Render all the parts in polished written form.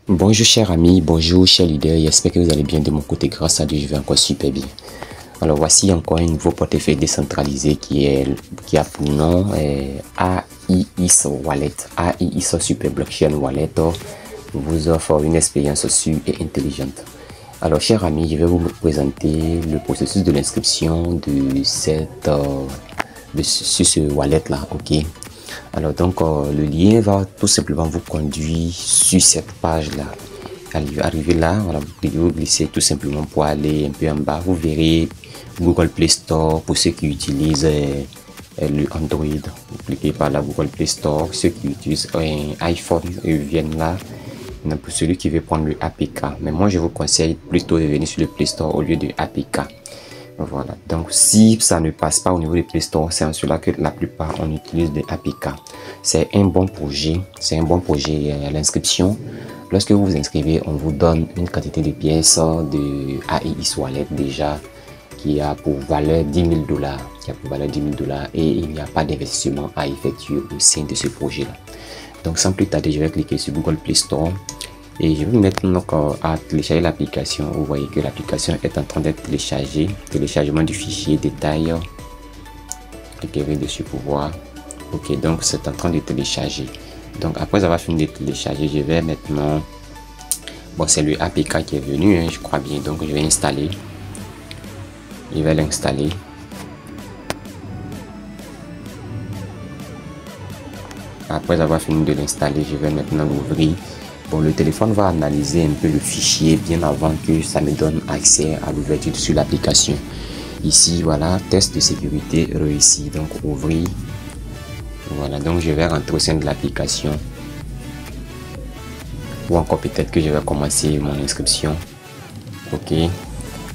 Bonjour chers amis, bonjour chers leaders, j'espère que vous allez bien de mon côté, grâce à Dieu je vais encore super bien. Alors voici encore un nouveau portefeuille décentralisé qui a pour nom AIIS Wallet. AIIS Super Blockchain Wallet vous offre une expérience sûre et intelligente. Alors chers amis, je vais vous présenter le processus de l'inscription de sur ce wallet là, ok. Alors donc le lien va tout simplement vous conduire sur cette page là. Arrivé là, voilà, vous glissez tout simplement pour aller un peu en bas. Vous verrez Google Play Store pour ceux qui utilisent le Android. Vous cliquez par la Google Play Store. Ceux qui utilisent un iPhone viennent là. Pour celui qui veut prendre le APK, mais moi je vous conseille plutôt de venir sur le Play Store au lieu de APK. Voilà, donc si ça ne passe pas au niveau du Play Store, c'est en cela que la plupart on utilise des APK. C'est un bon projet, à l'inscription. Lorsque vous vous inscrivez, on vous donne une quantité de pièces de AIIS Wallet déjà qui a pour valeur 10 000 $, et il n'y a pas d'investissement à effectuer au sein de ce projet là. Donc sans plus tarder, je vais cliquer sur Google Play Store et je vais mettre donc à télécharger l'application. Vous voyez que l'application est en train d'être téléchargée. Téléchargement du fichier détail. Cliquez dessus pour voir. Ok, donc c'est en train de télécharger. Donc après avoir fini de télécharger, je vais maintenant, bon c'est le APK qui est venu, hein, je crois bien, donc je vais installer. Je vais l'installer. Après avoir fini de l'installer, je vais maintenant l'ouvrir. Bon, le téléphone va analyser un peu le fichier bien avant que ça me donne accès à l'ouverture sur l'application. Ici, voilà, test de sécurité réussi. Donc, ouvrir. Voilà, donc je vais rentrer au sein de l'application. Ou encore peut-être que je vais commencer mon inscription. Ok.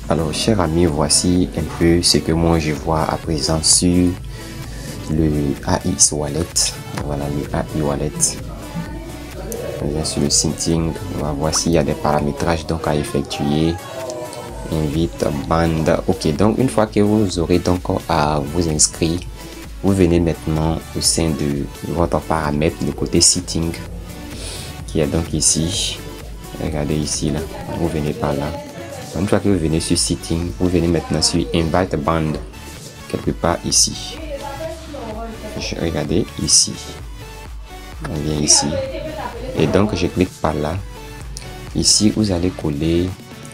Alors, chers amis, voici un peu ce que moi je vois à présent sur le AIIS Wallet. Voilà le AI Wallet. On vient sur le setting. Voici, il y a des paramétrages donc à effectuer. Invite, bande. Ok, donc une fois que vous aurez donc à vous inscrire, vous venez maintenant au sein de votre paramètre, le côté setting qui est donc ici. Regardez ici là. Vous venez par là. Une fois que vous venez sur setting, vous venez maintenant sur invite band quelque part ici. Regardez ici. On vient ici et donc je clique par là. Ici vous allez coller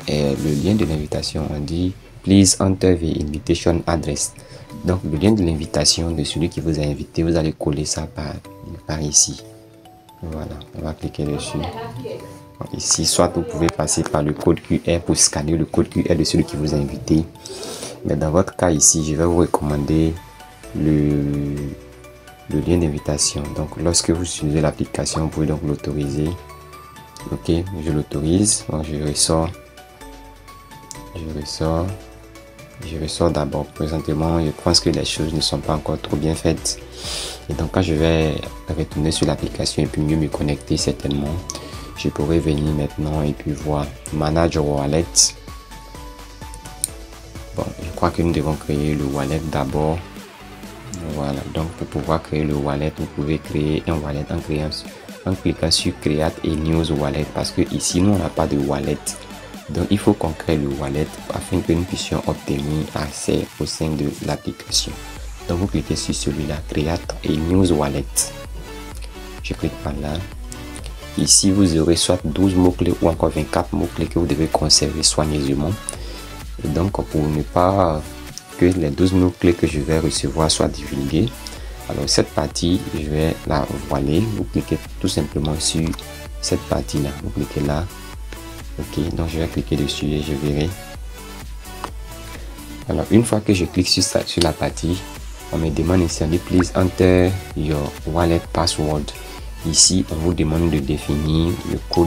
le lien de l'invitation. On dit please enter the invitation address. Donc le lien de l'invitation de celui qui vous a invité, vous allez coller ça par ici. Voilà, on va cliquer dessus. Donc, ici, soit vous pouvez passer par le code QR pour scanner le code QR de celui qui vous a invité, mais dans votre cas ici, je vais vous recommander le lien d'invitation. Donc lorsque vous utilisez l'application, vous pouvez donc l'autoriser. Ok, je l'autorise. Donc je ressors d'abord. Présentement je pense que les choses ne sont pas encore trop bien faites, et donc quand je vais retourner sur l'application et puis mieux me connecter, certainement je pourrais venir maintenant et puis voir manage wallet. Bon, je crois que nous devons créer le wallet d'abord. Voilà, donc pour pouvoir créer le wallet, vous pouvez créer un wallet en cliquant sur create et news wallet, parce que ici nous on n'a pas de wallet, donc il faut qu'on crée le wallet afin que nous puissions obtenir accès au sein de l'application. Donc vous cliquez sur celui-là, create et news wallet. Je clique par là. Ici vous aurez soit 12 mots-clés ou encore 24 mots-clés que vous devez conserver soigneusement. Et donc pour ne pas que les 12 mots-clés que je vais recevoir soient divulgués, alors cette partie je vais la voiler. Vous cliquez tout simplement sur cette partie là, vous cliquez là. Ok, donc je vais cliquer dessus et je verrai. Alors une fois que je clique sur la partie, on me demande ici, please enter your wallet password. Ici on vous demande de définir le code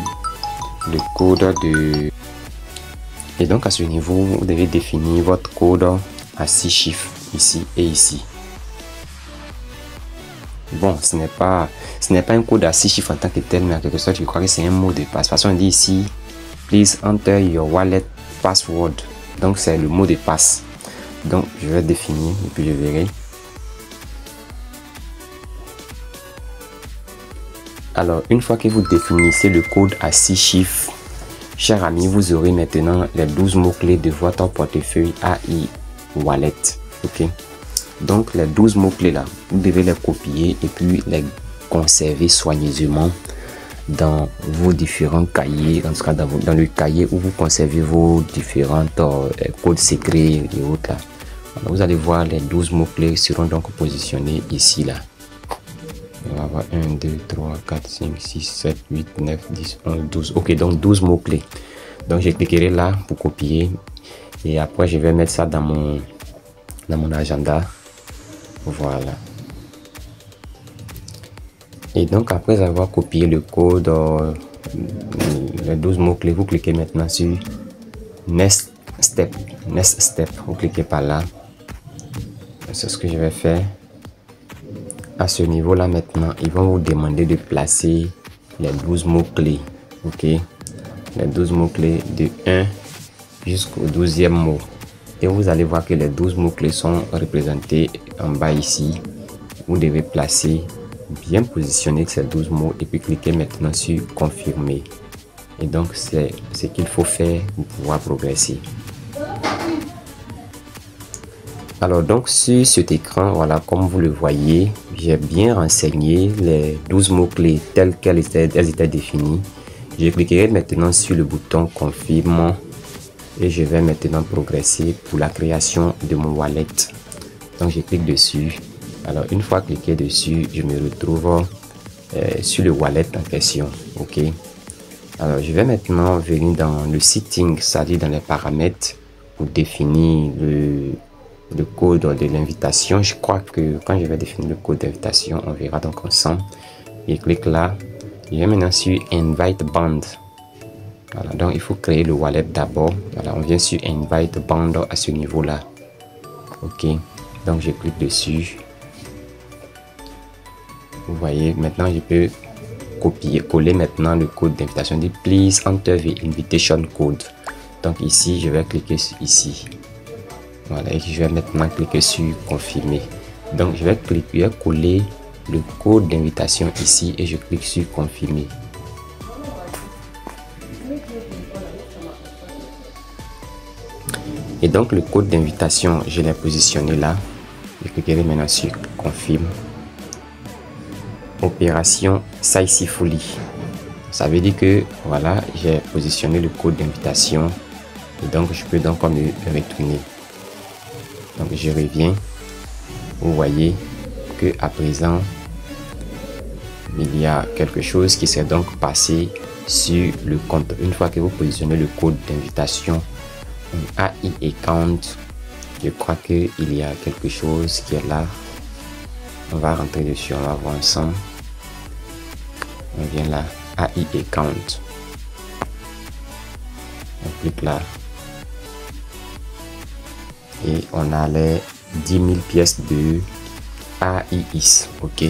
de, et donc à ce niveau vous devez définir votre code à 6 chiffres ici et ici. Bon, ce n'est pas un code à 6 chiffres en tant que tel, mais en quelque sorte je crois que c'est un mot de passe. De toute façon on dit ici please enter your wallet password, donc c'est le mot de passe. Donc je vais définir et puis je verrai. Alors, une fois que vous définissez le code à 6 chiffres, chers amis, vous aurez maintenant les 12 mots-clés de votre portefeuille AI Wallet. Ok. Donc, les 12 mots-clés là, vous devez les copier et puis les conserver soigneusement dans vos différents cahiers, en tout cas dans le cahier où vous conservez vos différents codes secrets et autres là. Alors, vous allez voir les 12 mots-clés seront donc positionnés ici là. On va avoir 1, 2, 3, 4, 5, 6, 7, 8, 9, 10, 11, 12. Ok, donc 12 mots-clés. Donc, je cliquerai là pour copier. Et après, je vais mettre ça dans mon agenda. Voilà. Et donc, après avoir copié le code, les 12 mots-clés, vous cliquez maintenant sur Next Step. Next Step. Vous cliquez par là. C'est ce que je vais faire. À ce niveau-là, maintenant, ils vont vous demander de placer les 12 mots-clés. Ok. Les 12 mots-clés de 1 jusqu'au 12e mot. Et vous allez voir que les 12 mots-clés sont représentés en bas ici. Vous devez placer, bien positionner ces 12 mots et puis cliquer maintenant sur confirmer. Et donc, c'est ce qu'il faut faire pour pouvoir progresser. Alors donc sur cet écran, voilà, comme vous le voyez, j'ai bien renseigné les 12 mots-clés tels qu'elles étaient définies. Je cliquerai maintenant sur le bouton confirme et je vais maintenant progresser pour la création de mon wallet. Donc je clique dessus. Alors une fois cliqué dessus, je me retrouve sur le wallet en question. Ok. Alors je vais maintenant venir dans le setting, c'est-à-dire dans les paramètres pour définir le code de l'invitation. Je crois que quand je vais définir le code d'invitation, on verra donc ensemble. Je clique là. Je vais maintenant sur Invite Band. Voilà, donc il faut créer le wallet d'abord. Voilà, on vient sur Invite Band à ce niveau-là. Ok, donc je clique dessus. Vous voyez, maintenant je peux coller maintenant le code d'invitation. Dit Please enter the invitation code. Donc ici, je vais cliquer sur ici. Voilà, et je vais maintenant cliquer sur confirmer. Donc je vais coller le code d'invitation ici et je clique sur confirmer. Et donc le code d'invitation, je l'ai positionné là. Je cliquerai maintenant sur confirme. Opération successfully. Ça veut dire que voilà, j'ai positionné le code d'invitation et donc je peux donc me retourner. Donc je reviens. Vous voyez que à présent il y a quelque chose qui s'est donc passé sur le compte. Une fois que vous positionnez le code d'invitation AI account, je crois que il y a quelque chose qui est là. On va rentrer dessus, on va voir ensemble. On vient là, AI account. On clique là. Et on a les 10 000 pièces de AIS. Ok.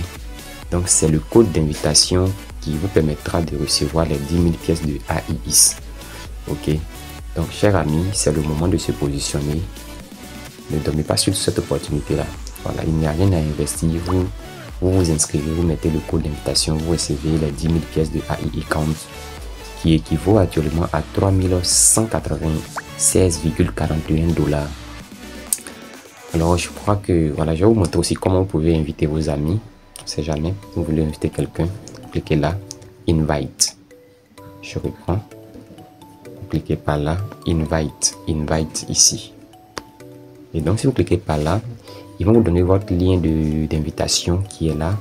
Donc c'est le code d'invitation qui vous permettra de recevoir les 10 000 pièces de AIS. Ok. Donc chers amis, c'est le moment de se positionner. Ne dormez pas sur cette opportunité là. Voilà, il n'y a rien à investir. Vous inscrivez, vous mettez le code d'invitation, vous recevez les 10 000 pièces de AI account qui équivaut actuellement à 3196,41 $. Alors je crois que voilà, je vais vous montrer aussi comment vous pouvez inviter vos amis. On ne sait jamais, vous voulez inviter quelqu'un, cliquez là, invite. Je reprends, cliquez par là, invite ici. Et donc si vous cliquez par là, ils vont vous donner votre lien d'invitation qui est là.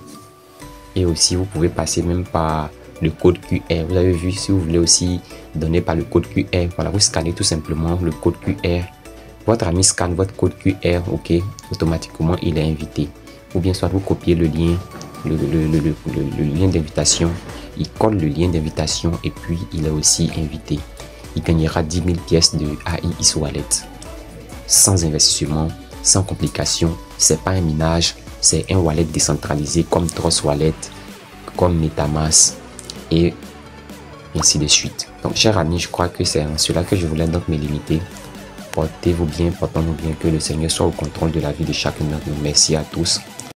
Et aussi vous pouvez passer même par le code QR. Vous avez vu, si vous voulez aussi donner par le code QR, voilà, vous scannez tout simplement le code QR. Votre ami scanne votre code QR, ok, automatiquement il est invité. Ou bien soit vous copiez le lien, le lien d'invitation, il colle le lien d'invitation et puis il est aussi invité. Il gagnera 10 000 pièces de AIS Wallet. Sans investissement, sans complication, c'est pas un minage, c'est un wallet décentralisé comme Trust Wallet, comme MetaMask et ainsi de suite. Donc chers amis, je crois que c'est en cela que je voulais donc me limiter. Portez-vous bien, portons-nous bien, que le Seigneur soit au contrôle de la vie de chacun d'entre nous. Merci à tous.